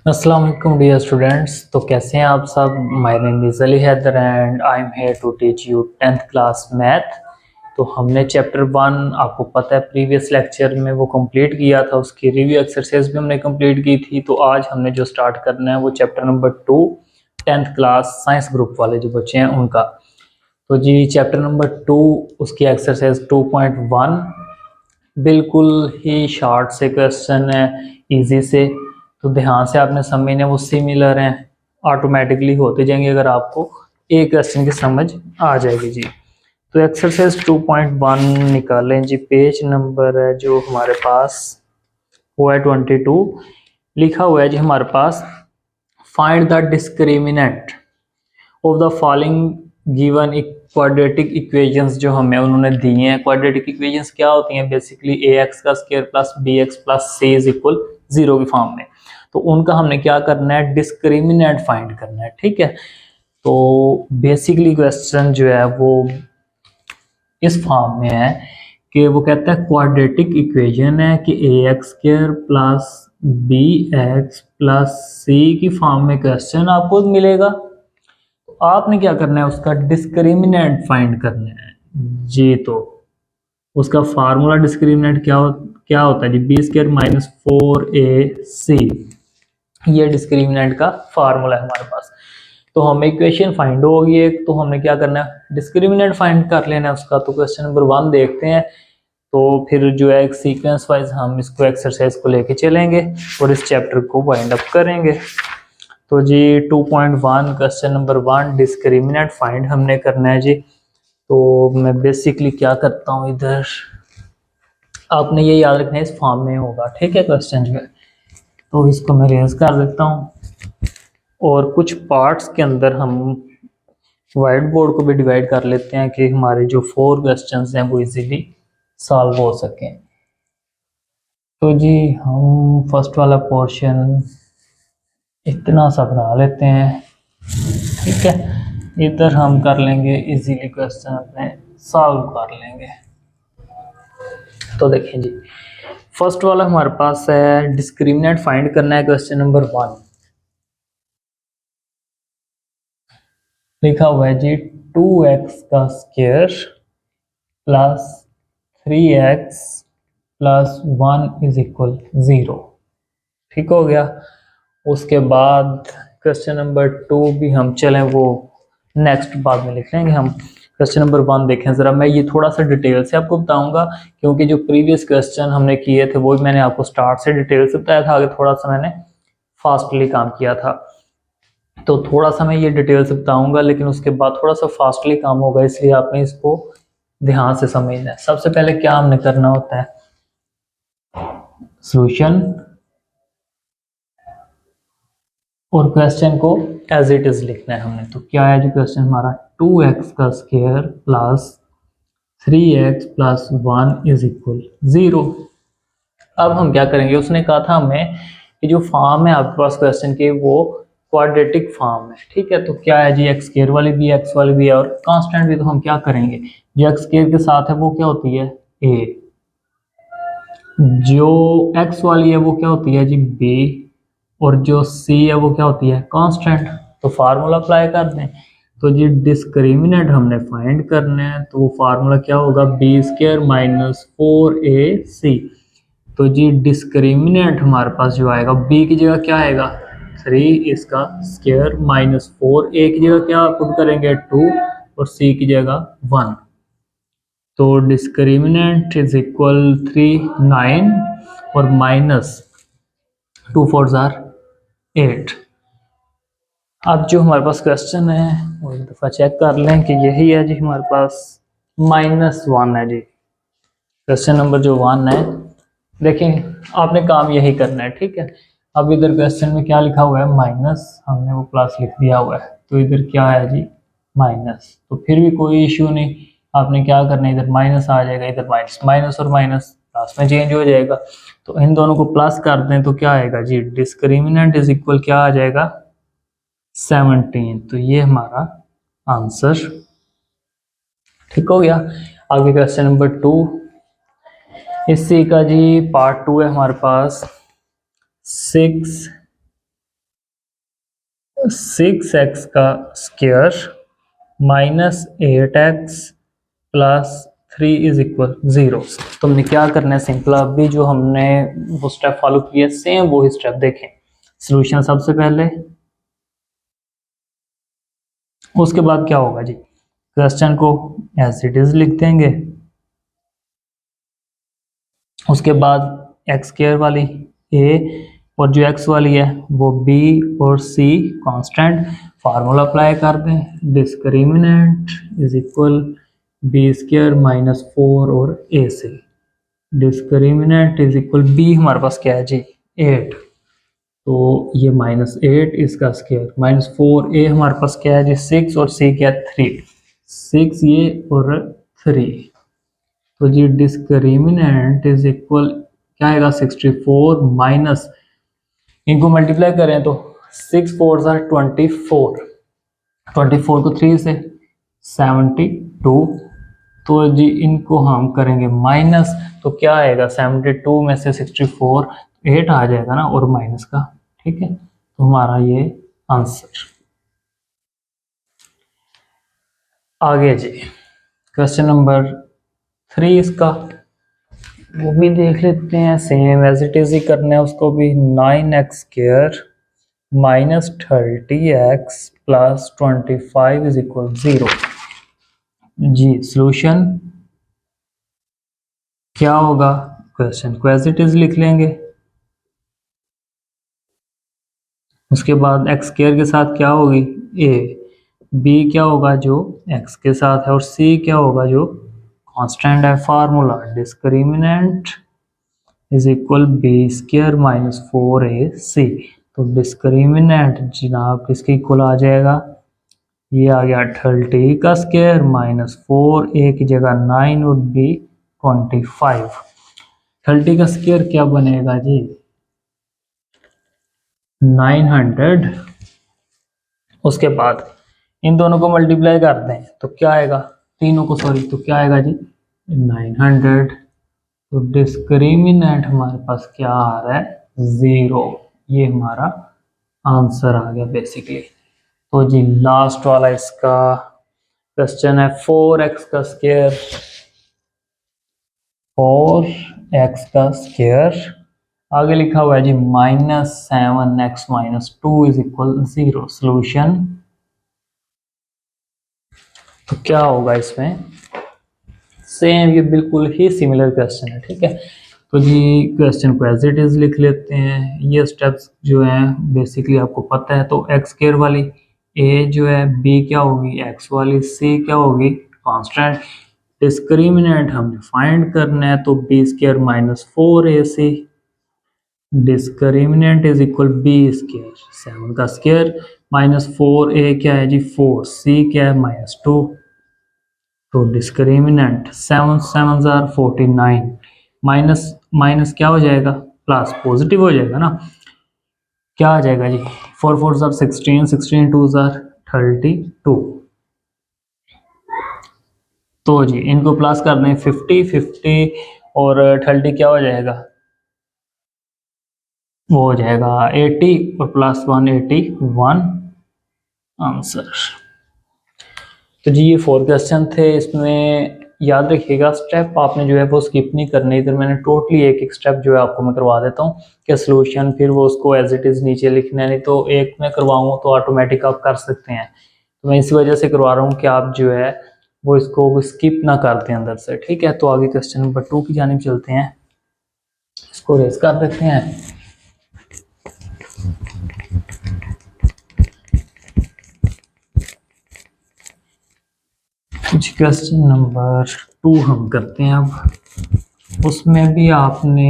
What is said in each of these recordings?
अस्सलाम वालेकुम dear students. तो कैसे हैं आप सब। My name is Ali Haider and I am here to teach you 10th class math. तो हमने चैप्टर 1 आपको पता है प्रीवियस लेक्चर में वो कंप्लीट किया था, उसकी रिव्यू एक्सरसाइज भी हमने कंप्लीट की थी। तो आज हमने जो स्टार्ट करना है वो chapter number 2 10th class science group वाले जो बच्चे हैं उनका। तो जी चैप्टर नंबर 2 उसकी एक्सरसाइज 2.1 बिल्कुल ही शॉर्ट से क्वेश्चन है, इजी से। तो ध्यान से आपने समझने, वो सिमिलर हैं, ऑटोमेटिकली होते जाएंगे अगर आपको एक क्वेश्चन की समझ आ जाएगी जी। तो एक्सरसाइज 2.1 निकालें जी। पेज नंबर है जो हमारे पास वो है 22। लिखा हुआ है जी हमारे पास, find the discriminant of the following given quadratic equations जो हमें उन्होंने दी हैं। क्वाड्रेटिक इक्वेशंस क्या होती हैं? बेसिकली ए एक्स का square plus B X plus C is equal 0 की फॉर्म में। तो उनका हमने क्या करना है? डिस्क्रिमिनेंट फाइंड करना है, ठीक है। तो बेसिकली क्वेश्चन जो है वो इस फॉर्म में है कि वो कहता है क्वाड्रेटिक इक्वेशन है कि A X square plus B X plus C की फॉर्म में क्वेश्चन आपको मिलेगा। आपने क्या करना है? उसका डिस्क्रिमिनेंट फाइंड करना है जी। तो उसका फार्मूला डिस्क्रिमिनेंट क्या होता है जी? बी स्क्वायर माइनस 4ac, ये डिस्क्रिमिनेंट का फार्मूला है हमारे पास। तो हमें इक्वेशन फाइंड होगी एक, तो हमने क्या करना है? डिस्क्रिमिनेंट फाइंड कर लेना है उसका। तो क्वेश्चन नंबर 1 देखते हैं। तो फिर जो है एक सीक्वेंस वाइज हम इसको एक्सरसाइज को लेके चलेंगे और इस चैप्टर को वाइंड अप करेंगे। तो जी 2.1 क्वेश्चन नंबर 1 डिस्क्रिमिनेंट फाइंड हमने करना है जी। तो मैं बेसिकली क्या करता हूँ इधर, आपने ये याद रखना है इस फॉर्म में होगा, ठीक है क्वेश्चन जो है। तो इसको मैं रेज कर देता हूँ और कुछ पार्ट्स के अंदर हम व्हाइट बोर्ड को भी डिवाइड कर लेते हैं कि हमारे जो 4 क्वेश्चंस हैं वो इजीली सॉल्व हो सकें। तो जी हम फर्स्ट वाला पोर्शन इतना सा बना लेते हैं, ठीक है। इधर हम कर लेंगे इजीली, क्वेश्चन अपने सॉल्व कर लेंगे। तो देखें जी, फर्स्ट वाला हमारे पास है डिस्क्रिमिनेंट फाइंड करना है। क्वेश्चन नंबर 1 लिखा हुआ है जी 2x का square plus 3x plus 1 is equal 0, ठीक हो गया। उसके बाद क्वेश्चन नंबर 2 भी हम चलें वो नेक्स्ट बाद में लिख लेंगे हम। क्वेश्चन नंबर 1 देखें ज़रा। मैं ये थोड़ा सा डिटेल से आपको बताऊंगा क्योंकि जो प्रीवियस क्वेश्चन हमने किए थे वो मैंने आपको स्टार्ट से डिटेल से बताया था, आगे थोड़ा सा मैंने फास्टली काम किया था। तो थोड़ा सा मैं ये डिटेल से बताऊंगा लेकिन उसके बाद थोड़ा सा फास्टली काम होगा, इसलिए आपने इसको ध्यान से समझना है। सबसे पहले क्या हमने करना होता है? सॉल्यूशन और क्वेश्चन को एज इट इज लिखना है हमने। तो क्या है जो क्वेश्चन हमारा? 2x का square plus 3x plus 1 is equal 0। अब हम क्या करेंगे? उसने कहा था हमें कि जो फॉर्म है आपके पास क्वेश्चन के वो क्वाड्रेटिक फॉर्म है, ठीक है। तो क्या है जी? एक्स स्क्वायर वाली भी, एक्स वाली भी है और कांस्टेंट भी। तो हम क्या करेंगे? जो एक्स स्क्वायर के साथ है वो क्या होती है? a, जो x वाली है वो क्या होती है जी? b, और जो c है वो क्या होती है? कांस्टेंट। तो फार्मूला अप्लाई कर दें। तो जी डिस्क्रिमिनेंट हमने फाइंड करना है, तो वो फार्मूला क्या होगा? B square minus 4ac। तो जी डिस्क्रिमिनेंट हमारे पास जो आएगा, b की जगह क्या आएगा? 3 इसका स्क्वायर माइनस 4, a की जगह क्या पुट करेंगे? 2 और c की जगह 1। तो डिस्क्रिमिनेंट इज इक्वल 3 9 और माइनस 2 4 जार 8। अब जो हमारे पास क्वेश्चन है वो एक दफ़ा चेक कर लें कि यही है जी हमारे पास। -1 है जी क्वेश्चन नंबर जो 1 है। देखें आपने काम यही करना है, ठीक है। अब इधर क्वेश्चन में क्या लिखा हुआ है? माइनस, हमने वो प्लस लिख दिया हुआ है। तो इधर क्या है जी? माइनस। तो फिर भी कोई इश्यू नहीं, आपने क्या करना है? इधर माइनस आ जाएगा, इधर माइनस, माइनस और माइनस प्लस में चेंज हो जाएगा। तो इन दोनों को प्लस कर दें तो क्या आएगा जी? डिस्क्रिमिनेंट इज इक्वल क्या आ जाएगा? 17। तो ये हमारा आंसर, ठीक हो गया। आगे क्वेश्चन नंबर 2 इसी का जी पार्ट 2 है हमारे पास। 6 6x का square minus 8x plus 3 is equal 0। तो हमने क्या करना है, सिंपल अभी जो हमने वो स्टेप फॉलो किए सेम वो ही स्टेप देखें। सॉल्यूशन सबसे पहले, उसके बाद क्या होगा जी, क्वेश्चन को एज इट इज लिख देंगे, उसके बाद एक्स स्क्वायर वाली ए और जो एक्स वाली है वो बी और सी कांस्टेंट, फार्मूला अप्लाई कर दें, discriminant is equal B square minus 4 और ए से, डिस्क्रिमिनेंट इज इक्वल बी हमारे पास क्या है जी 8, तो ये माइनस 8 इसका स्क्वायर माइनस 4, ए हमारे पास क्या है जी 6 और सी क्या है 3, 6 ये और 3, तो जी डिस्क्रिमिनेंट इज इक्वल क्या आएगा 64 माइनस, इनको मल्टीप्लाई करें तो 6 4 24, 24 को 3 से 72, तो जी इनको हम करेंगे माइनस, तो क्या आएगा 72 में से 64 8 आ जाएगा ना और माइनस का, ठीक है, तो हमारा ये आंसर। आगे जी क्वेश्चन नंबर 3 इसका वो भी देख लेते हैं, सेम एज इट इज ही करना है उसको भी, 9x square minus 30x plus 25 is equal 0। जी सॉल्यूशन क्या होगा, क्वेश्चन को एज इट इज लिख लेंगे, उसके बाद एक्स स्क्वायर के साथ क्या होगी ए, बी क्या होगा जो एक्स के साथ है और सी क्या होगा जो कांस्टेंट है, formula discriminant is equal B square minus 4ac, तो डिस्क्रिमिनेंट जनाब किसके इक्वल आ जाएगा, ये आ गया 30 का स्क्वायर माइनस 4, ए की जगह 9 और बी 25, 30 का स्क्वायर क्या बनेगा जी 900, उसके बाद इन दोनों को मल्टीप्लाई कर दें तो क्या आएगा, तीनों को सॉरी, तो क्या आएगा जी 900, तो डिस्क्रिमिनेंट हमारे पास क्या आ रहा है 0, ये हमारा आंसर आ गया बेसिकली। तो जी लास्ट वाला इसका क्वेश्चन है 4x का स्क्वायर, 4x का स्क्वायर आगे लिखा हुआ है जी -7x minus 2 is equal 0। Solution तो क्या होगा इसमें, सेम ये बिल्कुल ही सिमिलर क्वेश्चन है, ठीक है, तो जी क्वेश्चन को एज इट इज लिख लेते हैं, ये स्टेप्स जो हैं बेसिकली आपको पता है, तो एक्स स्क्वायर वाली ए जो है बी क्या होगी एक्स वाली, सी क्या होगी कांस्टेंट, डिस्क्रिमिनेंट हमने फाइंड करना है तो B square minus 4ac, discriminant is equal B square 7 का स्क्वायर माइनस 4a क्या है जी 4, c क्या है -2, तो डिस्क्रिमिनेंट 7 7 49, माइनस माइनस क्या हो जाएगा प्लस पॉजिटिव हो जाएगा ना, क्या आ जाएगा जी 4 4 16, 16 2 32, तो जी इनको प्लस कर दें 50 50 और 30 क्या हो जाएगा, वो हो जाएगा 80 और प्लस 181 आंसर। तो जी ये 4 क्वेश्चन थे, इसमें याद रखिएगा स्टेप आपने जो है वो स्किप नहीं करनी, इधर मैंने टोटली एक एक स्टेप जो है आपको मैं करवा देता हूँ कि सॉल्यूशन फिर वो उसको एज इट इज़ नीचे लिखना है, नहीं तो एक में करवाऊँ तो ऑटोमेटिक आप कर सकते हैं, तो मैं इसी वजह से करवा रहा हूँ कि आप जो है वो इसको स्किप ना करते हैं अंदर से, ठीक है। तो आगे क्वेश्चन नंबर 2 की जानिब चलते हैं, इसको रेस कर देते हैं। कुछ क्वेश्चन नंबर 2 हम करते हैं अब, उसमें भी आपने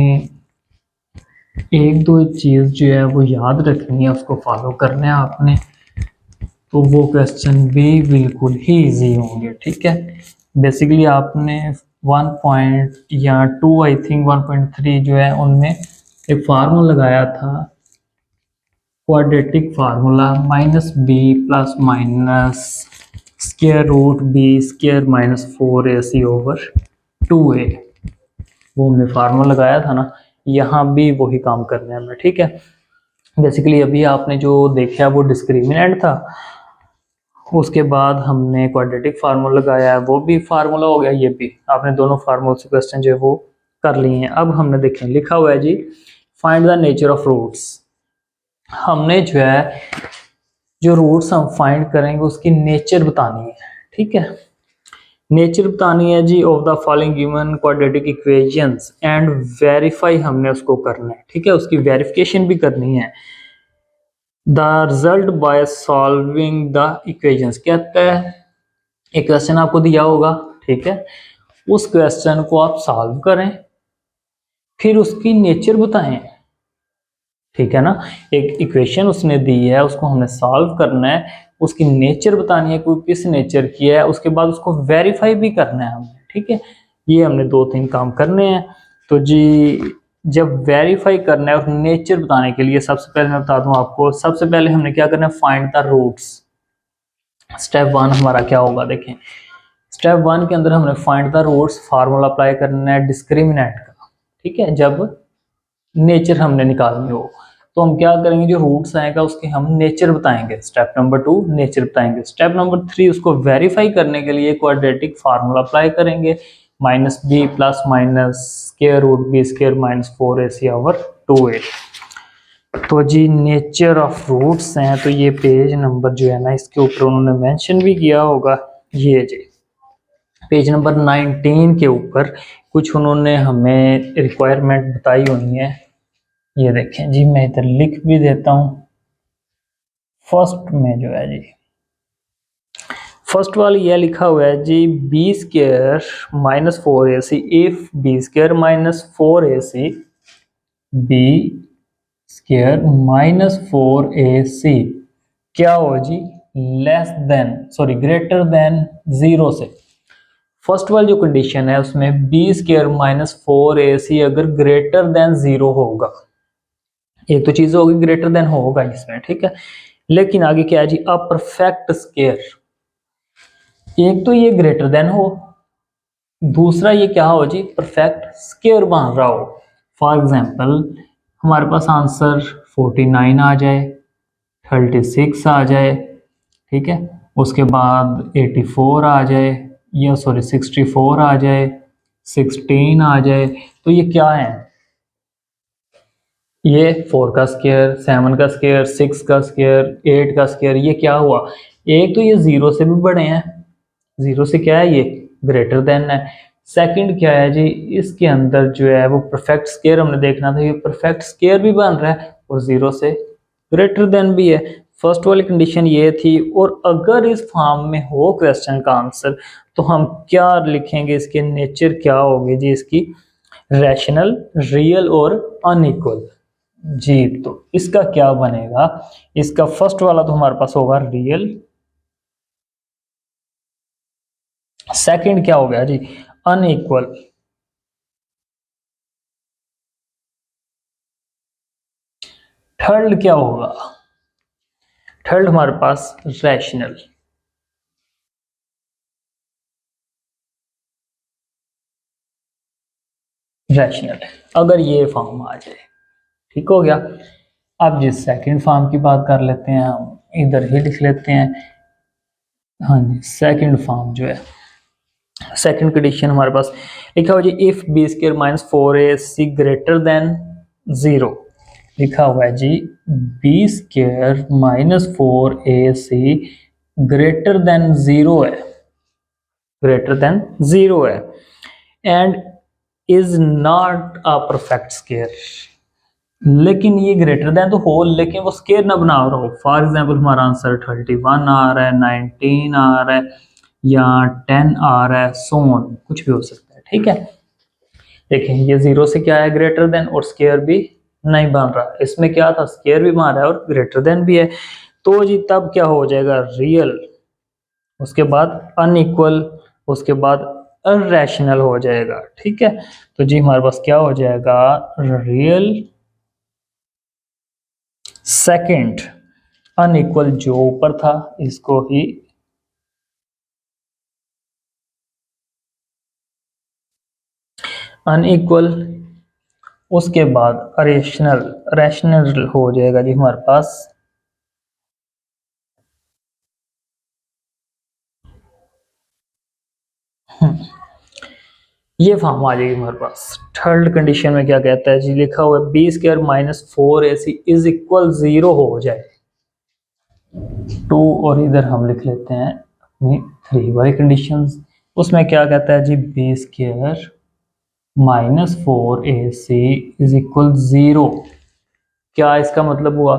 एक दो चीज़ जो है वो याद रखनी है, उसको फॉलो करना है आपने, तो वो क्वेश्चन भी बिल्कुल ही इजी होंगे, ठीक है। बेसिकली आपने 1 पॉइंट या 2 आई थिंक 1.3 जो है उनमें एक फार्मूला लगाया था, quadratic formula minus B plus minus square root B square minus 4ac over 2a, वो हमने फार्मूला लगाया था ना, यहाँ भी वही काम करना है हमें, ठीक है। बेसिकली अभी आपने जो देखा वो डिस्क्रिमिनेंट था, उसके बाद हमने क्वाड्रेटिक फार्मूला लगाया, वो भी फार्मूला हो गया, ये भी आपने दोनों फार्मूला से क्वेश्चन जो है वो कर लिए हैं। अब हमने देखें लिखा हुआ है जी find the nature of roots. हमने जो है जो रूट्स हम फाइंड करेंगे उसकी नेचर बतानी है, ठीक है। नेचर बतानी है जी of the following given quadratic equations and verify हमने उसको करना है, ठीक है, उसकी वेरिफिकेशन भी करनी है। The result by solving the equations, कहता है एक क्वेश्चन आपको दिया होगा, ठीक है, उस क्वेश्चन को आप सॉल्व करें, फिर उसकी नेचर बताएं, ठीक है ना। एक इक्वेशन उसने दी है, उसको हमने सॉल्व करना है, उसकी नेचर बतानी है, कोई किस नेचर की है, उसके बाद उसको वेरीफाई भी करना है हमने, ठीक है। ये हमने 2-3 काम करने हैं। तो जी जब वेरीफाई करना है और नेचर बताने के लिए सबसे पहले मैं बता दूं आपको, सबसे पहले हमने क्या करना है, फाइंड द रूट्स। स्टेप 1 हमारा क्या होगा, देखें स्टेप 1 के अंदर हमने find the roots formula apply करना है डिस्क्रिमिनेंट का, ठीक है, जब नेचर हमने निकालनी हो तो हम क्या करेंगे, जो रूट्स आएगा उसके हम नेचर बताएंगे। स्टेप नंबर 2 नेचर बताएंगे। स्टेप नंबर 3 उसको वेरीफाई करने के लिए क्वाड्रेटिक फार्मूला अप्लाई करेंगे, minus B plus minus square root B square minus 4ac over 2a। तो जी नेचर ऑफ रूट्स हैं, तो ये पेज नंबर जो है ना इसके ऊपर उन्होंने मेंशन भी किया होगा, ये जी पेज नंबर 19 के ऊपर कुछ उन्होंने हमें रिक्वायरमेंट बताई हुई है। ये देखें जी मैं इधर लिख भी देता हूँ। फर्स्ट में जो है जी फर्स्ट वाली ये लिखा हुआ है जी B square minus 4ac if B square minus 4ac B square minus 4ac क्या हो जी less than sorry greater than 0 से। फर्स्ट वाली जो कंडीशन है उसमें बी स्क्वायर माइनस 4ac अगर ग्रेटर देन 0 होगा, एक तो चीज होगी ग्रेटर देन होगा इसमें, ठीक है। लेकिन आगे क्या है जी अ परफेक्ट स्क्वायर, एक तो ये ग्रेटर देन हो, दूसरा ये क्या हो जी परफेक्ट स्क्वायर बन रहा हो। फॉर एग्जांपल हमारे पास आंसर 49 आ जाए, 36 आ जाए, ठीक है, उसके बाद 84 आ जाए, या सॉरी 64 आ जाए, 16 आ जाए, तो ये क्या है, ये 4 का स्क्वायर, 7 का स्क्वायर, 6 का स्क्वायर, 8 का स्क्वायर, ये क्या हुआ, एक तो ये 0 से भी बड़े हैं, 0 से क्या है ये ग्रेटर देन है। सेकंड क्या है जी इसके अंदर जो है वो परफेक्ट स्क्वायर हमने देखना था, ये परफेक्ट स्क्वायर भी बन रहा है और 0 से ग्रेटर देन भी है। फर्स्ट वाली कंडीशन ये थी, और अगर इस फॉर्म में हो क्वेश्चन का आंसर तो हम क्या लिखेंगे, इसके नेचर क्या होगी जी इसकी, रैशनल, रियल और अनइक्वल। जी तो इसका क्या बनेगा, इसका फर्स्ट वाला तो हमारे पास होगा रियल, सेकंड क्या हो गया जी अनइक्वल, थर्ड क्या होगा, थर्ड हमारे पास रैशनल। रैशनल अगर ये फॉर्म आ जाए, ठीक हो गया। अब जिस सेकंड फॉर्म की बात कर लेते हैं, हम इधर ही लिख लेते हैं, हाँ जी सेकंड फॉर्म जो है, सेकंड कंडीशन हमारे पास लिखा हुआ जी if B square minus 4ac greater than 0, लिखा हुआ है जी B square minus 4ac greater than 0 है, ग्रेटर देन 0 है, and is not a perfect square, लेकिन ये ग्रेटर देन तो हो लेकिन वो स्क्वायर ना बना रहा हो। फॉर एग्जांपल हमारा आंसर 31 आ रहा है, 19 आ रहा है, या 10 आ रहा है, सो ऑन कुछ भी हो सकता है, ठीक है। देखें ये 0 से क्या है ग्रेटर देन और स्क्वायर भी नहीं बन रहा, इसमें क्या था स्क्वायर भी बन रहा है और ग्रेटर देन भी है, तो जी तब क्या हो जाएगा रियल, उसके बाद अनइक्वल, उसके बाद अनरैशनल हो जाएगा, ठीक है। तो जी हमारे पास क्या हो जाएगा रियल, सेकंड अनइक्वल जो ऊपर था इसको ही अनइक्वल, उसके बाद रैशनल हो जाएगा जी हमारे पास ये फॉर्म आ जाएगी हमारे पास। थर्ड कंडीशन में क्या कहता है जी, लिखा हुआ है B square minus 4ac is equal 0 हो जाए 2, और इधर हम लिख लेते हैं अपनी 3 वाली कंडीशंस। उसमें क्या कहता है जी, B square minus 4ac is equal 0। क्या इसका मतलब हुआ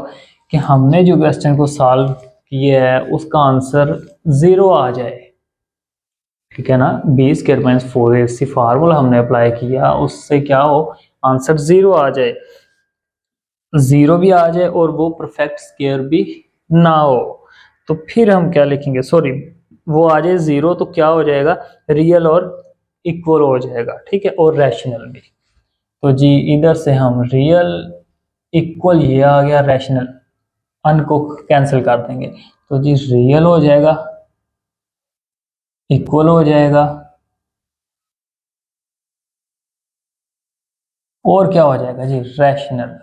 कि हमने जो क्वेश्चन को सॉल्व किया है उसका आंसर 0 आ जाए, ठीक है ना। B square minus 4ac formula हमने अप्लाई किया, उससे क्या हो, आंसर 0 आ जाए, 0 भी आ जाए और वो परफेक्ट स्क्वायर भी ना हो। तो फिर हम क्या लिखेंगे, सॉरी, वो आ जाए 0 तो क्या हो जाएगा, रियल और इक्वल हो जाएगा, ठीक है, और रैशनल भी। तो जी इधर से हम रियल, इक्वल ये आ गया, रैशनल अन को कैंसिल कर देंगे, तो जी रियल हो जाएगा, इक्वल हो जाएगा, और क्या हो जाएगा जी, रैशनल,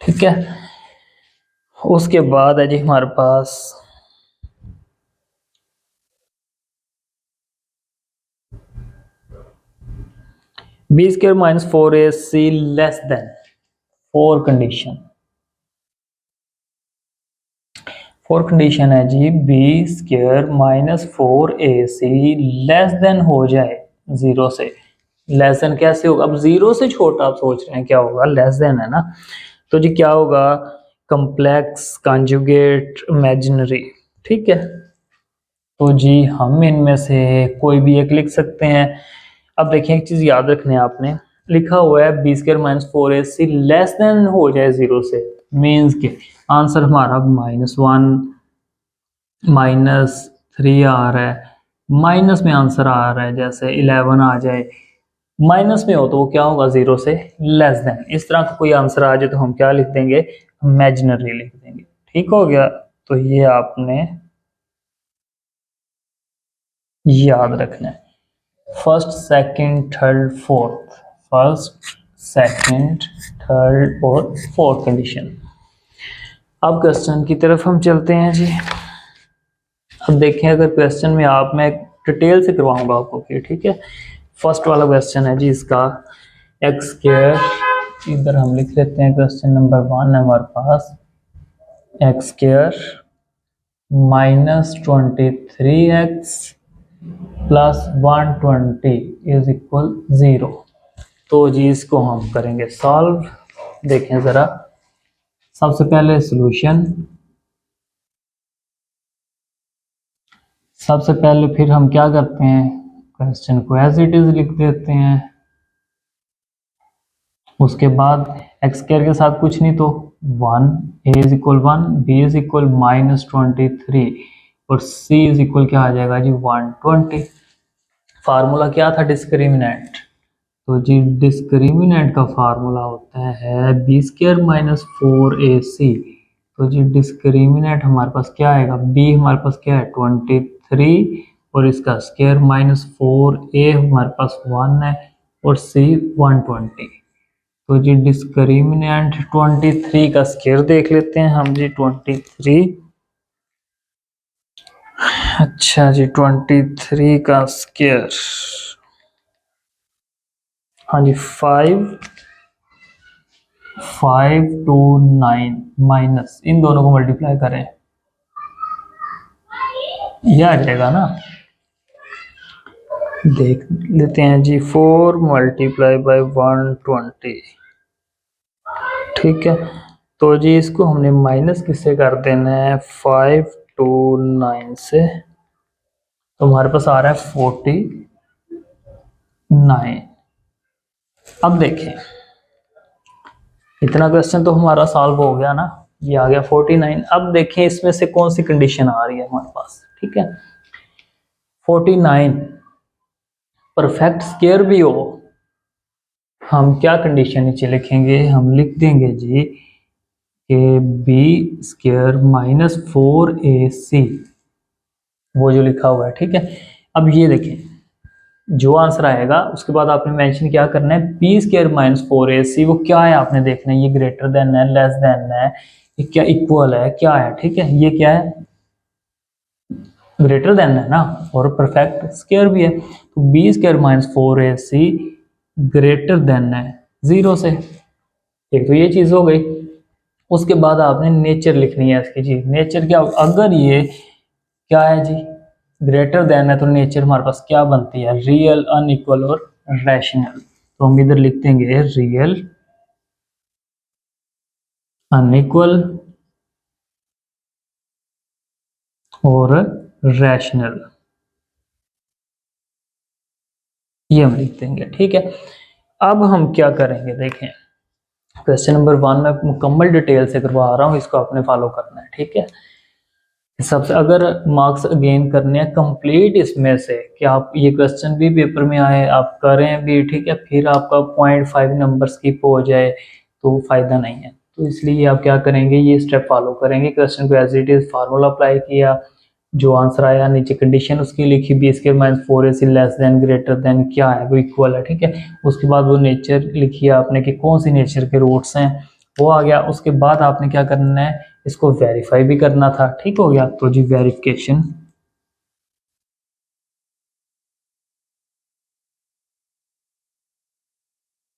ठीक है। उसके बाद है जी हमारे पास B square minus 4ac less than 4 condition. 4 condition है जी, B square minus 4ac less than हो जाए 0 से। लेस देन कैसे होगा, अब 0 से छोटा आप सोच रहे हैं क्या होगा, लेस देन है ना, तो जी क्या होगा, कॉम्प्लेक्स कॉन्जुगेट इमेजिनरी, ठीक है। तो जी हम इनमें से कोई भी एक लिख सकते हैं। अब देखिए एक चीज याद रखनी है आपने, लिखा हुआ है B square minus 4ac less than हो जाए 0 से, मीन्स के आंसर हमारा -1 -3 आ रहा है, माइनस में आंसर आ रहा है, जैसे 11 आ जाए, माइनस में हो तो वो क्या होगा, 0 से लेस देन। इस तरह का कोई आंसर आ जाए तो हम क्या लिख देंगे, इमेजिनरी लिख देंगे, ठीक हो गया। तो ये आपने याद रखना है, first second third fourth, first second third और फोर्थ कंडीशन। अब क्वेश्चन की तरफ हम चलते हैं जी। अब देखें, अगर क्वेश्चन में आप, मैं डिटेल से करवाऊंगा आपको फिर, ठीक है। फर्स्ट वाला क्वेश्चन है जी इसका, एक्स स्क्वायर, इधर हम लिख लेते हैं क्वेश्चन नंबर 1 है हमारे पास, X square -23x plus 120 is equal 0। तो जी इसको हम करेंगे सॉल्व। देखें ज़रा, सबसे पहले सॉल्यूशन, सबसे पहले फिर हम क्या करते हैं, क्वेश्चन को एज इट इज लिख देते हैं। उसके बाद एक्स स्क्वायर के साथ कुछ नहीं तो 1, A is equal 1, B is equal -23 और सी इज इक्वल क्या आ जाएगा जी, 120। फार्मूला क्या था, डिस्क्रिमिनेंट, तो जी डिस्क्रिमिनेंट का फार्मूला होता है बी स्क्वायर माइनस 4ac। तो जी डिस्क्रिमिनेंट हमारे पास क्या आएगा, बी हमारे पास क्या है 23 और इसका स्क्वायर -4a हमारे पास 1 है और सी 120। तो जी डिस्क्रिमिनेंट 23 का स्क्वायर देख लेते हैं हम जी, 23, अच्छा जी 23 का स्क्वायर, हाँ जी 529 माइनस, इन दोनों को मल्टीप्लाई करें, ये आ जाएगा ना, देख लेते हैं जी, 4 मल्टीप्लाई बाई 120, ठीक है। तो जी इसको हमने माइनस किससे कर देना है, 529 से, तो हमारे पास आ रहा है 49। अब देखें, इतना क्वेश्चन तो हमारा सॉल्व हो गया ना, ये आ गया 49। अब देखें इसमें से कौन सी कंडीशन आ रही है हमारे पास, ठीक है। 49 परफेक्ट स्क्वायर भी हो, हम क्या कंडीशन नीचे लिखेंगे, हम लिख देंगे जी कि बी स्क्वायर -4ac, वो जो लिखा हुआ है, ठीक है। अब ये देखें, जो आंसर आएगा उसके बाद आपने मेंशन क्या करना है, बी स्क्वायर माइनस 4ac, वो क्या है आपने देखना है, ये ग्रेटर देन है, लेस देन है, ये क्या इक्वल है, क्या है, ठीक है, ये क्या है, ग्रेटर देन है ना, और परफेक्ट स्क्वायर भी है, तो B square minus 4ac greater than है 0 से। एक तो ये चीज हो गई। उसके बाद आपने नेचर लिखनी है इसकी जी, नेचर क्या, अगर ये क्या है जी, ग्रेटर देन है, तो नेचर हमारे पास क्या बनती है, रियल, अनइक्वल और रैशनल। तो हम इधर लिख देंगे रियल, अनइक्वल और रैशनल, ये हम लिख देंगे, ठीक है। अब हम क्या करेंगे, देखें क्वेश्चन नंबर 1 में मुकम्मल डिटेल से करवा रहा हूँ, इसको आपने फॉलो करना है, ठीक है। सबसे अगर मार्क्स गेन करने हैं कंप्लीट इसमें से कि आप ये क्वेश्चन भी पेपर में आए, आप करें भी, ठीक है, फिर आपका 0.5 नंबर स्किप हो जाए तो फायदा नहीं है। तो इसलिए आप क्या करेंगे, ये स्टेप फॉलो करेंगे, क्वेश्चन को as it is formula apply किया, जो आंसर आया नीचे कंडीशन उसकी लिखी, B square minus 4ac less than greater than क्या है, वो इक्वल है, ठीक है। उसके बाद वो नेचर लिखी आपने कि कौन सी नेचर के रूट्स हैं, वो आ गया। उसके बाद आपने क्या करना है, इसको वेरीफाई भी करना था, ठीक हो गया। तो जी वेरिफिकेशन,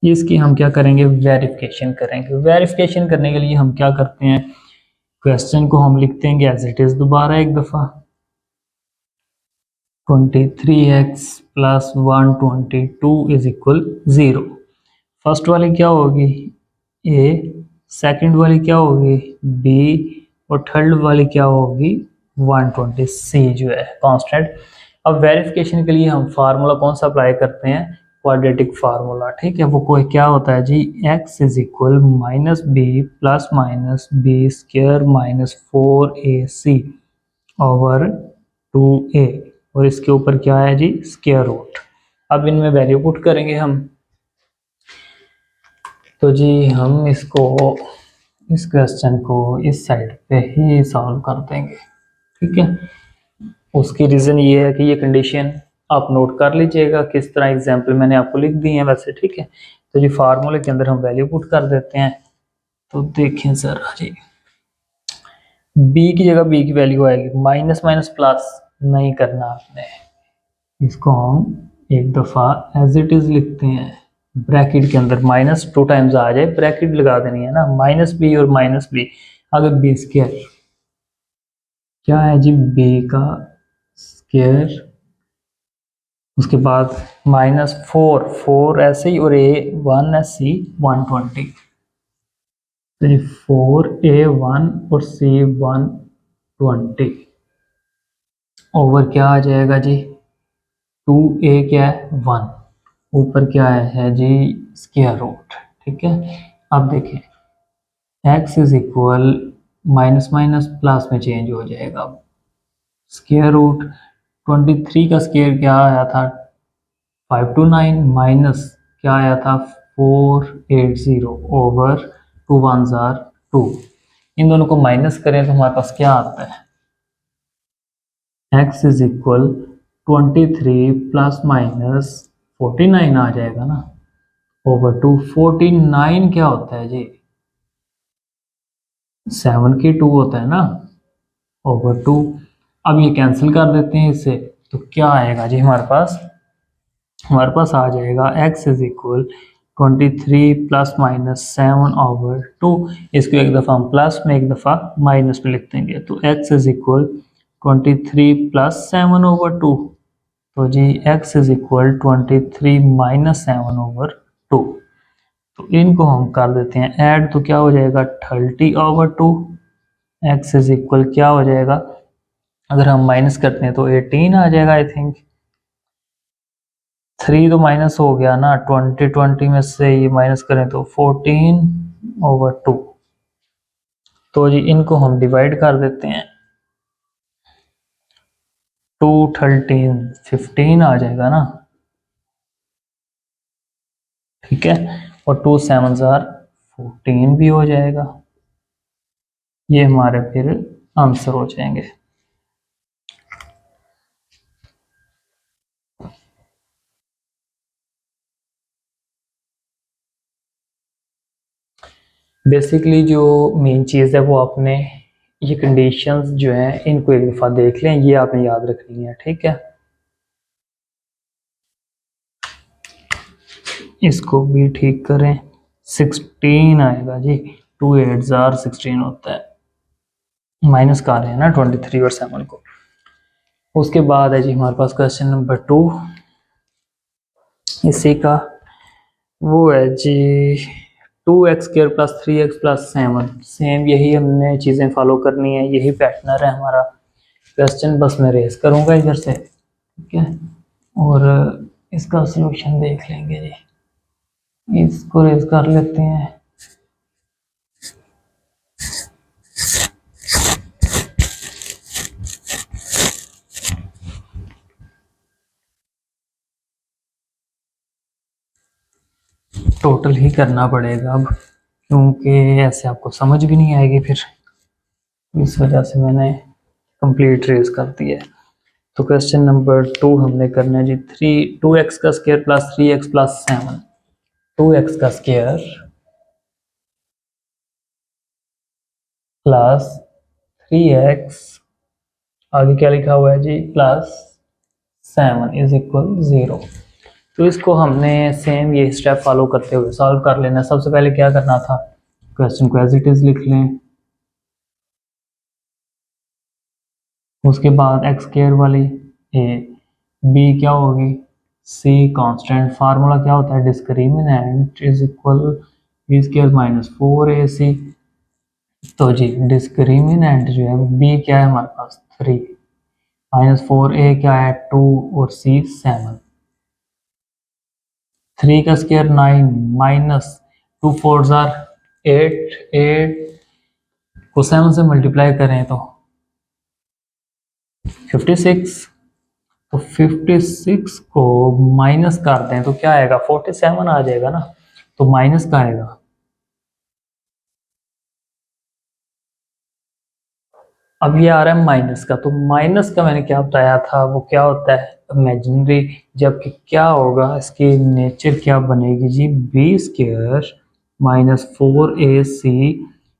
इसकी हम क्या करेंगे, वेरिफिकेशन करेंगे। वेरिफिकेशन करने के लिए हम क्या करते हैं, क्वेश्चन को हम लिखते हैं एज इट इज दोबारा एक दफा, 23x plus 122 is equal 0। First वाली क्या होगी, ए, सेकंड वाली क्या होगी, बी, और थर्ड वाली क्या होगी, 120, सी जो है कांस्टेंट। अब वेरिफिकेशन के लिए हम फार्मूला कौन सा अप्लाई करते हैं, क्वाड्रेटिक फार्मूला, ठीक है। वो कोई क्या होता है जी, x is equal minus B plus minus B square minus 4ac over 2a, और इसके ऊपर क्या है जी, स्क्वायर रूट। अब इनमें वैल्यू पुट करेंगे हम, तो जी हम इसको, इस क्वेश्चन को इस साइड पे ही सॉल्व कर देंगे, ठीक है। उसकी रीज़न ये है कि ये कंडीशन आप नोट कर लीजिएगा, किस तरह एग्जाम्पल मैंने आपको लिख दी है वैसे, ठीक है। तो जी फार्मूले के अंदर हम वैल्यू पुट कर देते हैं, तो देखें जरा जी, बी की जगह बी की वैल्यू आएगी, माइनस माइनस प्लस नहीं करना आपने, इसको हम एक दफ़ा एज इट इज़ लिखते हैं, ब्रैकेट के अंदर माइनस 2 टाइम्स आ जाए, ब्रैकेट लगा देनी है ना, माइनस बी और माइनस बी, आगे बी स्क्वायर, क्या है जी, बी का स्क्वायर, उसके बाद माइनस 4 ऐसे ही, और a1c 120, तो ये 4a1 और c120 ओवर क्या आ जाएगा जी, 2a क्या है 1, ऊपर क्या है जी, स्क्वायर रूट, ठीक है। अब देखें x is equal, minus minus plus में चेंज हो जाएगा, स्क्वायर रूट 23 का स्क्वायर क्या आया था, 529, माइनस क्या आया था, 480 ओवर 2 1 आर 2, इन दोनों को माइनस करें तो हमारे पास क्या आता है, x is equal 23 plus minus 49 आ जाएगा ना, ओवर 2, 49 क्या होता है जी, 7 की 2 होता है ना, ओवर 2। अब ये कैंसिल कर देते हैं इससे, तो क्या आएगा जी हमारे पास आ जाएगा x is equal 23 plus minus 7 over 2, इसको एक दफ़ा हम प्लस में एक दफ़ा माइनस में लिख देंगे, तो x is equal 23 plus 7 over 2, तो जी x is equal 23 minus 7 over 2, तो इनको हम कर देते हैं ऐड, तो क्या हो जाएगा 30 ओवर 2, x इज इक्वल क्या हो जाएगा, अगर हम माइनस करते हैं तो 18 आ जाएगा, आई थिंक 3 तो माइनस हो गया ना, 20 में से ये माइनस करें तो 14 ओवर 2, तो जी इनको हम डिवाइड कर देते हैं, 2 13 15 आ जाएगा ना, ठीक है, और 2 7 14 भी हो जाएगा, ये हमारे फिर आंसर हो जाएंगे। बेसिकली जो मेन चीज़ है वो आपने ये कंडीशंस जो हैं इनको एक दफ़ा देख लें, ये आपने याद रखनी है, ठीक है। इसको भी ठीक करें, 16 आएगा जी, 2 8 जार 16 होता है, माइनस कर रहे हैं ना 23 और 7 को। उसके बाद है जी हमारे पास क्वेश्चन नंबर 2, इसी का वो है जी 2x² plus 3x plus 7, same यही हमने चीज़ें फॉलो करनी है, यही पैटर्न है हमारा। क्वेश्चन बस मैं रेज करूँगा इधर से, ठीक है, और इसका सलूशन देख लेंगे जी। इसको रेज कर लेते हैं। टोटल ही करना पड़ेगा अब, क्योंकि ऐसे आपको समझ भी नहीं आएगी फिर, इस वजह से मैंने कंप्लीट रेज कर दिया है। तो क्वेश्चन नंबर 2 हमने करना है जी 2x का square plus 3x plus 7। 2x का स्क्वायर प्लस 3x, आगे क्या लिखा हुआ है जी, प्लस 7 इज इक्वल 0। तो इसको हमने सेम ये स्टेप फॉलो करते हुए सॉल्व कर लेना। सबसे पहले क्या करना था, क्वेश्चन को एज इट इज लिख लें, उसके बाद एक्स स्क्वायर वाली ए, बी क्या होगी, सी कांस्टेंट, फार्मूला क्या होता है, discriminant is equal B square minus 4ac। तो जी डिस्क्रिमिनेंट जो है बी क्या है हमारे पास 3, माइनस 4a क्या है 2 और c 7। 3 का स्क्वायर 9 माइनस 2 4 जार 8, 8 को 7 से मल्टीप्लाई करें तो 56, तो 56 को माइनस करते हैं तो क्या आएगा, 47 आ जाएगा ना, तो माइनस का आएगा। अब ये आ रहा है माइनस का, तो माइनस का मैंने क्या बताया था, वो क्या होता है इमेजिनरी, जबकि क्या होगा इसकी नेचर क्या बनेगी जी, बी स्क्वायर माइनस 4ac,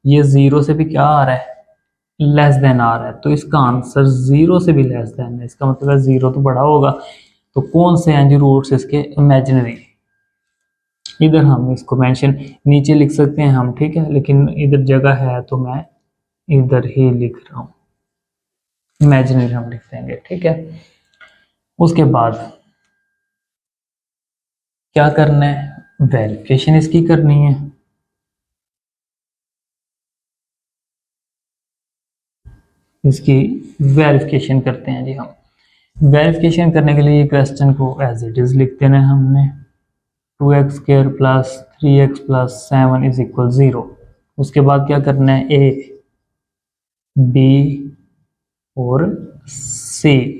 ये जीरो से भी क्या आ रहा है, लेस देन आ रहा है, तो इसका आंसर जीरो से भी लेस देन है, इसका मतलब है जीरो तो बड़ा होगा। तो कौन से हैं जी रूट्स इसके, इमेजिनरी। इधर हम इसको मेंशन नीचे लिख सकते हैं हम, ठीक है, लेकिन इधर जगह है तो मैं इधर ही लिख रहा हूँ, इमेजिनरी हम लिख देंगे, ठीक है। उसके बाद क्या करना है, वेरिफिकेशन इसकी करनी है। इसकी वेरिफिकेशन करते हैं जी हम। वेरिफिकेशन करने के लिए क्वेश्चन को एज इट इज लिख देना है हमने, 2x square plus 3x plus 7 is equal 0। उसके बाद क्या करना है, ए, बी और सी।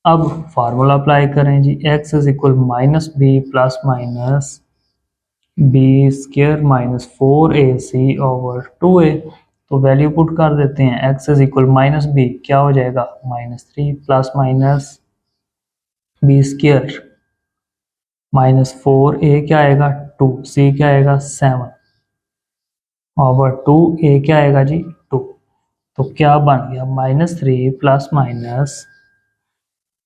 अब फार्मूला अप्लाई करें जी, x is equal minus B plus minus b square minus 4ac over 2a। तो वैल्यू पुट कर देते हैं, x is equal minus b क्या हो जाएगा, minus 3 plus minus b square minus 4a क्या आएगा 2, c क्या आएगा 7 ओवर 2a क्या आएगा जी 2। तो क्या बन गया, माइनस 3 प्लस माइनस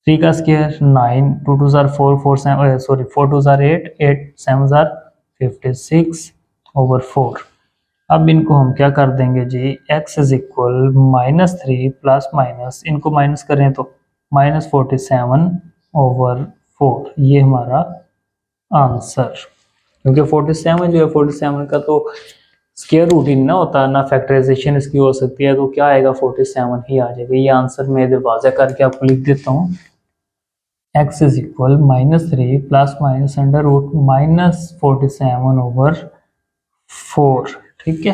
3 का square 9, 2 2 jar 4, 4 7 sorry 4 2 jar 8, 8 7 jar 56 over 4। अब इनको हम क्या कर देंगे जी, x is equal minus 3 plus minus, इनको माइनस करें तो माइनस 47 ओवर 4, ये हमारा आंसर। क्योंकि 47 जो है 47 का तो स्क्वायर रूट ही ना होता, ना फैक्टराइजेशन इसकी हो सकती है, तो क्या आएगा 47 ही आ जाएगा। ये आंसर मैं इधर वाज़ा करके आपको लिख देता हूँ, x is equal minus 3 plus minus under root minus 47 over 4, ठीक है,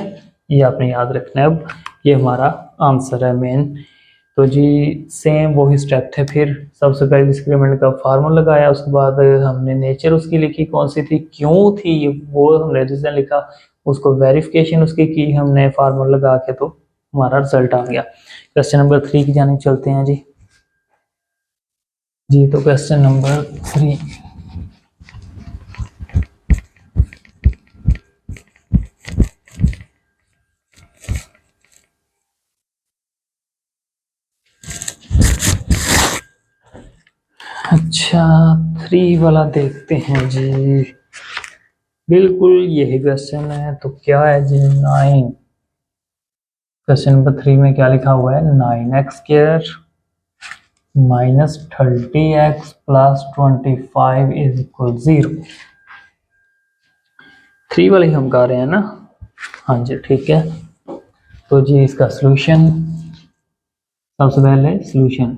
ये आपने याद रखना है। अब ये हमारा आंसर है मेन। तो जी सेम वही स्टेप थे, फिर सबसे पहले डिस्क्रिमिनेंट का फार्मूला लगाया, उसके बाद हमने नेचर उसकी लिखी कौन सी थी, क्यों थी वो हमने रीजन लिखा, उसको वेरिफिकेशन उसकी की हमने फार्मूला लगा के, तो हमारा रिजल्ट आ गया। क्वेश्चन नंबर 3 की जाने चलते हैं जी। जी तो क्वेश्चन नंबर 3, अच्छा, 3 वाला देखते हैं जी। बिल्कुल यही क्वेश्चन है, तो क्या है जी 9। क्वेश्चन नंबर 3 में क्या लिखा हुआ है, 9x² minus 30x plus 25 is equal 0। 3 वाले हम कर रहे हैं ना। हाँ जी ठीक है। तो जी इसका सॉल्यूशन, सबसे पहले सॉल्यूशन,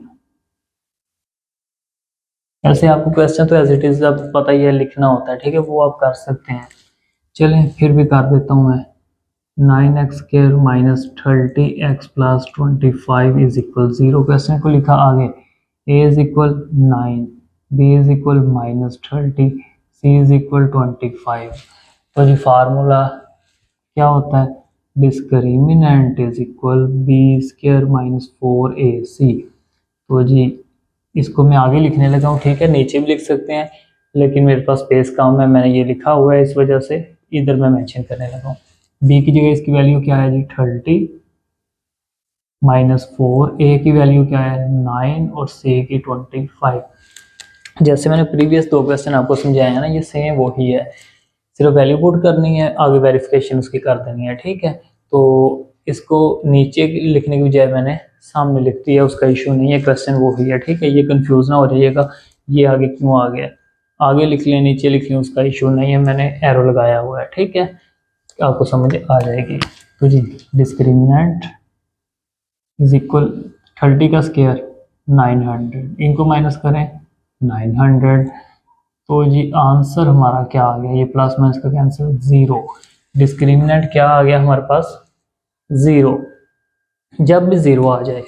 ऐसे आपको क्वेश्चन तो एज इट इज अब पता ही है लिखना होता है, ठीक है, वो आप कर सकते हैं। चलें फिर भी कर देता हूँ मैं। 9x² minus 30x plus 25 is equal 0। Question को लिखा आगे, a is equal 9, b is equal minus 30, c is equal 25। तो जी फार्मूला क्या होता है, discriminant is equal b² minus 4ac। तो जी इसको मैं आगे लिखने लगा हूँ, ठीक है, नीचे भी लिख सकते हैं, लेकिन मेरे पास स्पेस कम है, मैंने ये लिखा हुआ है, इस वजह से इधर मैं मेंशन करने लगा हूँ। बी की जगह इसकी वैल्यू क्या है जी 30 माइनस 4, ए की वैल्यू क्या है 9 और सी की 25। जैसे मैंने प्रीवियस 2 क्वेश्चन आपको समझाया है ना, ये सेम वही है, सिर्फ वैल्यू पुट करनी है, आगे वेरिफिकेशन उसकी कर देनी है, ठीक है। तो इसको नीचे लिखने की बजाय मैंने सामने लिख दिया, उसका इशू नहीं है, क्वेश्चन वही है, ठीक है, ये कंफ्यूज ना हो जाइएगा ये आगे क्यों आ गया, आगे लिख लें नीचे लिख लें, उसका इशू नहीं है, मैंने एरो लगाया हुआ है, ठीक है, आपको समझ आ जाएगी। तो जी डिस्क्रिमिनेंट इज इक्वल 30 का स्क्वायर 900, इनको माइनस करें 900। तो जी आंसर हमारा क्या आ गया, ये प्लस माइनस का कैंसिल 0। डिस्क्रिमिनेंट क्या आ गया हमारे पास 0। जब भी 0 आ जाए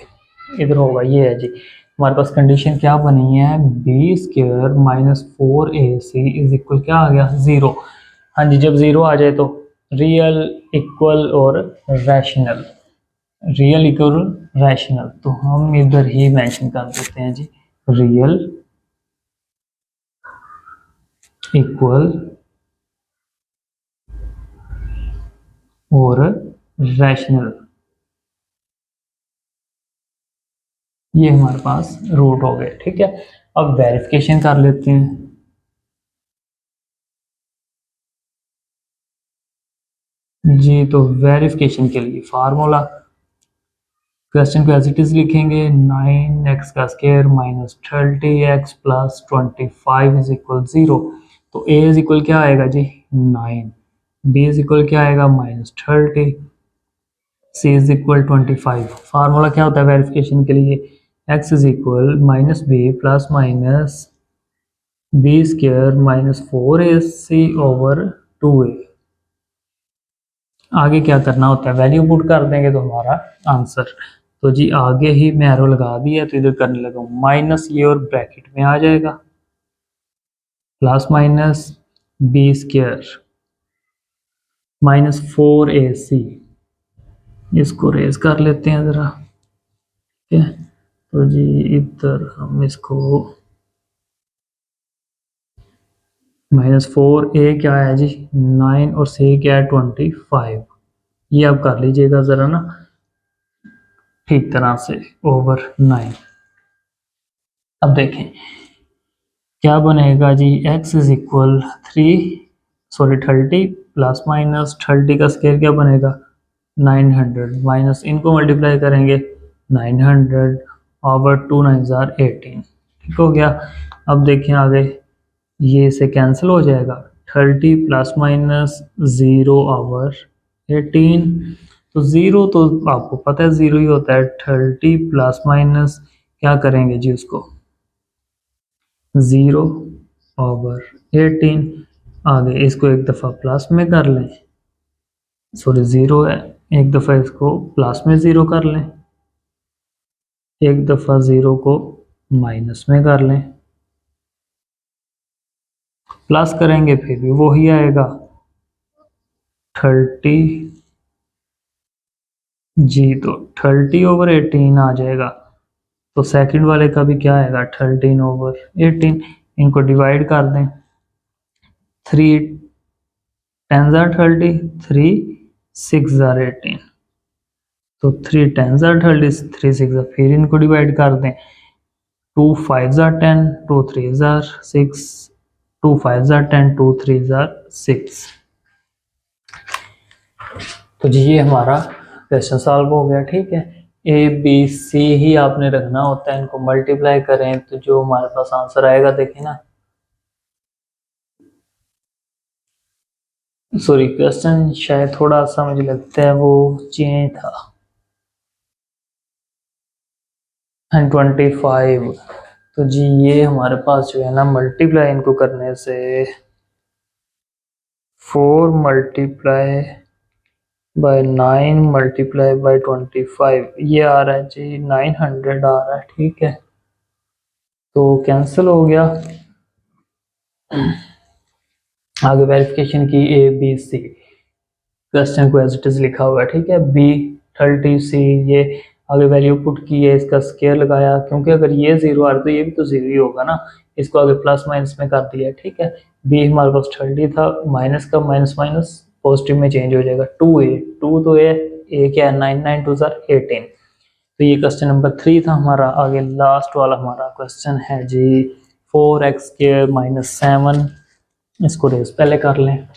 इधर होगा, ये है जी हमारे पास कंडीशन क्या बनी है, b² minus 4ac is equal क्या आ गया 0। हाँ जी जब 0 आ जाए तो रियल, इक्वल और रैशनल, रियल इक्वल रैशनल, तो हम इधर ही मेंशन कर देते हैं जी रियल इक्वल और रैशनल, ये हमारे पास रूट हो गए, ठीक है। अब वेरिफिकेशन कर लेते हैं। जी तो वेरिफिकेशन के लिए फार्मूला, क्वेश्चन को एज इट इज लिखेंगे, 9x का square minus 30x plus 25 is equal 0। तो a इज इक्वल क्या आएगा जी 9, b इज इक्वल क्या आएगा minus 30, c is equal 25। Formula क्या होता है वेरिफिकेशन के लिए, x is equal minus B plus minus b² minus 4ac over 2a। आगे क्या करना होता है, वैल्यू पुट कर देंगे तो हमारा आंसर। तो जी आगे ही मैं एरो लगा दिया, तो इधर करने लगा माइनस, ये और ब्रैकेट में आ जाएगा plus minus b² minus 4ac, इसको रेज कर लेते हैं ज़रा, ठीक है। तो जी इधर हम इसको माइनस 4a क्या है जी 9 और c क्या है 25, ये आप कर लीजिएगा ज़रा ना ठीक तरह से ओवर 9। अब देखें क्या बनेगा जी, x is equal 30 plus minus 30 का स्क्वायर क्या बनेगा 900, माइनस इनको मल्टीप्लाई करेंगे 900 ओवर 2 9 जार 18, ठीक हो गया। अब देखें आगे, ये से कैंसिल हो जाएगा, 30 प्लस माइनस 0 ओवर 18, तो 0 तो आपको पता है 0 ही होता है, 30 प्लस माइनस क्या करेंगे जी उसको 0 ओवर 18, आगे इसको एक दफ़ा प्लस में कर लें, सॉरी 0 है, एक दफ़ा इसको प्लस में 0 कर लें, एक दफ़ा 0 को माइनस में कर लें, प्लस करेंगे फिर भी वही आएगा 30 जी, तो 30 ओवर 18 आ जाएगा। तो सेकंड वाले का भी क्या आएगा 13 ओवर 18, इनको डिवाइड कर दें, 3 10 जार 30, 3 6 जार 18, तो 3 10 जार 30, 3 6 फिर इनको डिवाइड कर दें, 2 5 ज़ार 10, 2 3 ज़ार 6, 2 5 ज़ार 10, 2 3 ज़ार 6। तो जी ये हमारा क्वेश्चन सॉल्व हो गया। ठीक है, ए बी सी ही आपने रखना होता है, इनको मल्टीप्लाई करें तो जो हमारे पास आंसर आएगा, देखें ना, सॉरी क्वेश्चन शायद थोड़ा सा मुझे लगता है वो चेंज था। 25। तो जी ये हमारे पास जो है ना, मल्टीप्लाई इनको करने से 4 मल्टीप्लाई बाय 9 मल्टीप्लाई बाय 25 ये आ रहा है जी 900 आ रहा है। ठीक है, तो कैंसिल हो गया। आगे वेरिफिकेशन की ए बी सी, क्वेश्चन को एज इट इज लिखा हुआ है। ठीक है, बी 30 सी, ये आगे वैल्यू पुट की है, इसका स्केयर लगाया, क्योंकि अगर ये जीरो आ रहा है तो ये भी तो जीरो ही होगा ना, इसको आगे प्लस माइनस में कर दिया। ठीक है, बी हमारे पास 30 था, माइनस का माइनस माइनस पॉजिटिव में चेंज हो जाएगा। 2a, 2 तो ए क्या है, 9 9 2 18। तो ये क्वेश्चन नंबर 3 था हमारा। आगे लास्ट वाला हमारा क्वेश्चन है जी 4x स्क्वायर माइनस 7, इसको रेस पहले कर लें।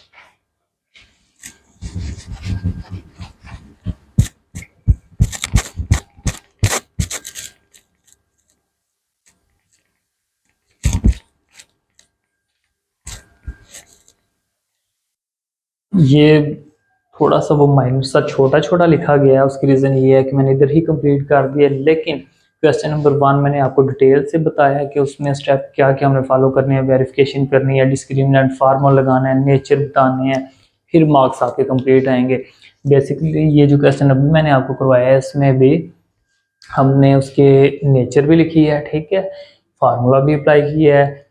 ये थोड़ा सा वो माइनस सा छोटा छोटा लिखा गया है, उसकी रीज़न ये है कि मैंने इधर ही कंप्लीट कर दिया, लेकिन क्वेश्चन नंबर 1 मैंने आपको डिटेल से बताया कि उसमें स्टेप क्या क्या हमें फॉलो करने हैं, वेरिफिकेशन करनी है, डिस्क्रिमिनेंट फार्मूला लगाना है, नेचर बताने हैं, फिर मार्क्स आपके कंप्लीट आएंगे। बेसिकली ये जो क्वेश्चन अभी मैंने आपको करवाया है, इसमें भी हमने उसके नेचर भी लिखी है। ठीक है, फार्मूला भी अप्लाई किया है,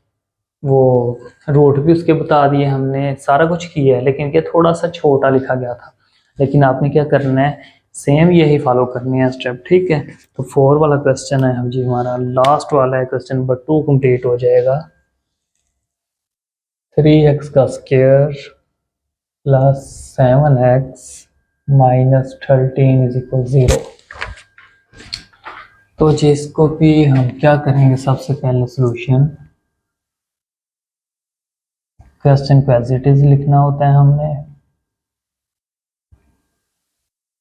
वो रूट भी उसके बता दिए, हमने सारा कुछ किया है, लेकिन क्या थोड़ा सा छोटा लिखा गया था। लेकिन आपने क्या करना है, सेम यही फॉलो करनी है स्टेप। ठीक है, तो 4 वाला क्वेश्चन है हम जी हमारा लास्ट वाला है, क्वेश्चन नंबर 2 कंप्लीट हो जाएगा। 3x का square plus 7x minus 13 is equal 0। तो जी इसको भी हम क्या करेंगे, सबसे पहले सोल्यूशन, क्वेश्चन को एज इट इज लिखना होता है हमने।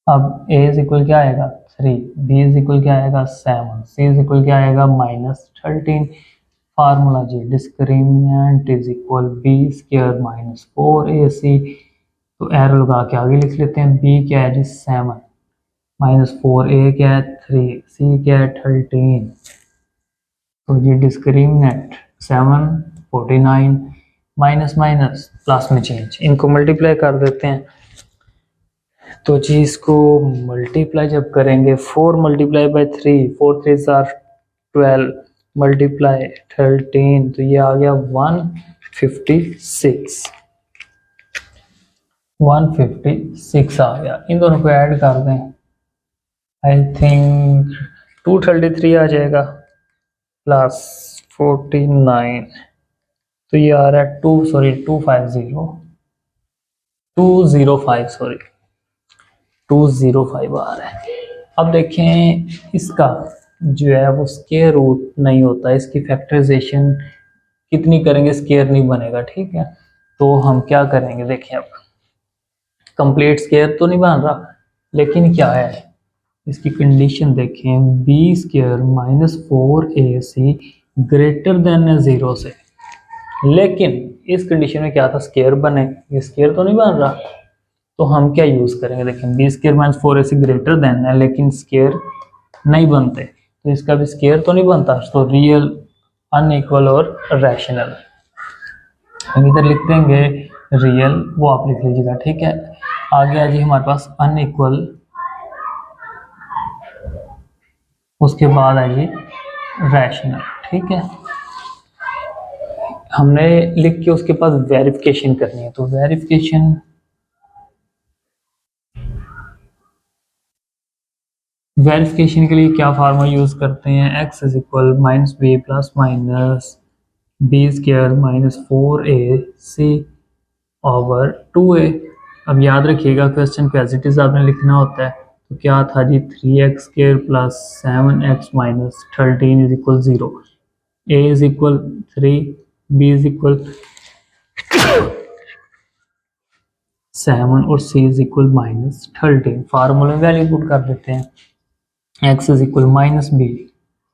अब a इज इक्वल क्या आएगा 3, b इज इक्वल क्या आएगा 7, c इज इक्वल क्या आएगा माइनस 13। फार्मूला जी discriminant is equal b square minus 4ac। तो एरो लगा के आगे लिख लेते हैं, b क्या है जी 7 माइनस 4a क्या है 3, c क्या है 13। तो ये डिस्क्रिमिनेंट 7 49 माइनस माइनस प्लस में चेंज, इनको मल्टीप्लाई कर देते हैं। तो जी इसको मल्टीप्लाई जब करेंगे, 4 मल्टीप्लाई बाई 3, 4 3 12 मल्टीप्लाई 13, तो ये आ गया 156, 156 आ गया। इन दोनों को ऐड कर दें, आई थिंक 233 आ जाएगा प्लस 49, तो ये आ रहा है 205 सॉरी 205 आ रहा है। अब देखें इसका जो है वो स्केयर रूट नहीं होता, इसकी फैक्टराइजेशन कितनी करेंगे स्केयर नहीं बनेगा। ठीक है, तो हम क्या करेंगे, देखें अब कंप्लीट स्केयर तो नहीं बन रहा, लेकिन क्या है इसकी कंडीशन देखें, b square minus 4ac greater than 0 से, लेकिन इस कंडीशन में क्या था स्केयर बने, ये स्केयर तो नहीं बन रहा, तो हम क्या यूज करेंगे, देखें b square minus 4ac greater than है, लेकिन स्केयर नहीं बनते, तो इसका भी स्केयर तो नहीं बनता, तो रियल अनइक्वल और रैशनल हम इधर लिख देंगे रियल, वो आप लिख लीजिएगा। ठीक है, आगे आ जी हमारे पास अनइक्वल, उसके बाद आ जी रैशनल। ठीक है, हमने लिख के उसके पास वेरिफिकेशन करनी है, तो वेरिफिकेशन के लिए क्या फार्मूला यूज करते हैं, x is equal minus B plus minus b square minus 4ac over 2a। अब याद रखिएगा क्वेश्चन को एज इट इज आपने लिखना होता है, तो क्या था जी 3x square plus 7x minus 13 is equal 0। a is equal 3, b is equal 7 और c इज इक्वल -13। फार्मूले में वैल्यू पुट कर देते हैं। x is equal -b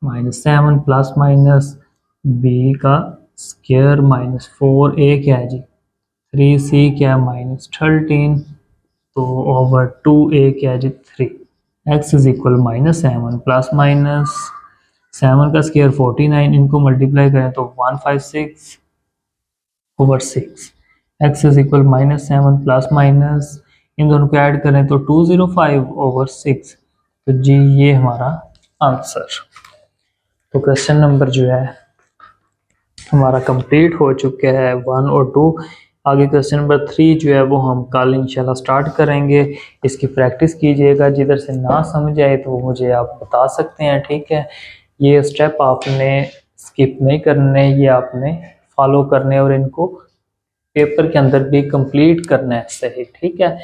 -7 plus minus b का स्क्वायर -4a क्या है जी 3c क्या है -13 तो ओवर 2a क्या है जी 3। x is equal -7 plus minus 7 का स्क्वायर 49, इनको मल्टीप्लाई करें तो 156 over 6। x is equal -7 plus minus इन दोनों को ऐड करें तो 205 ओवर 6। तो जी ये हमारा आंसर। तो क्वेश्चन नंबर जो है हमारा कंप्लीट हो चुका है 1 और 2। आगे क्वेश्चन नंबर 3 जो है वो हम कल इंशाल्लाह स्टार्ट करेंगे। इसकी प्रैक्टिस कीजिएगा, जिधर से ना समझ आए तो मुझे आप बता सकते हैं, ठीक है। ये स्टेप आपने स्किप नहीं करने, ये आपने फॉलो करने और इनको पेपर के अंदर भी कंप्लीट करना है सही, ठीक है।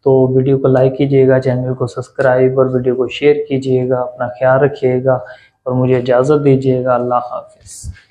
तो वीडियो को लाइक कीजिएगा, चैनल को सब्सक्राइब और वीडियो को शेयर कीजिएगा। अपना ख्याल रखिएगा और मुझे इजाज़त दीजिएगा। अल्लाह हाफिज़।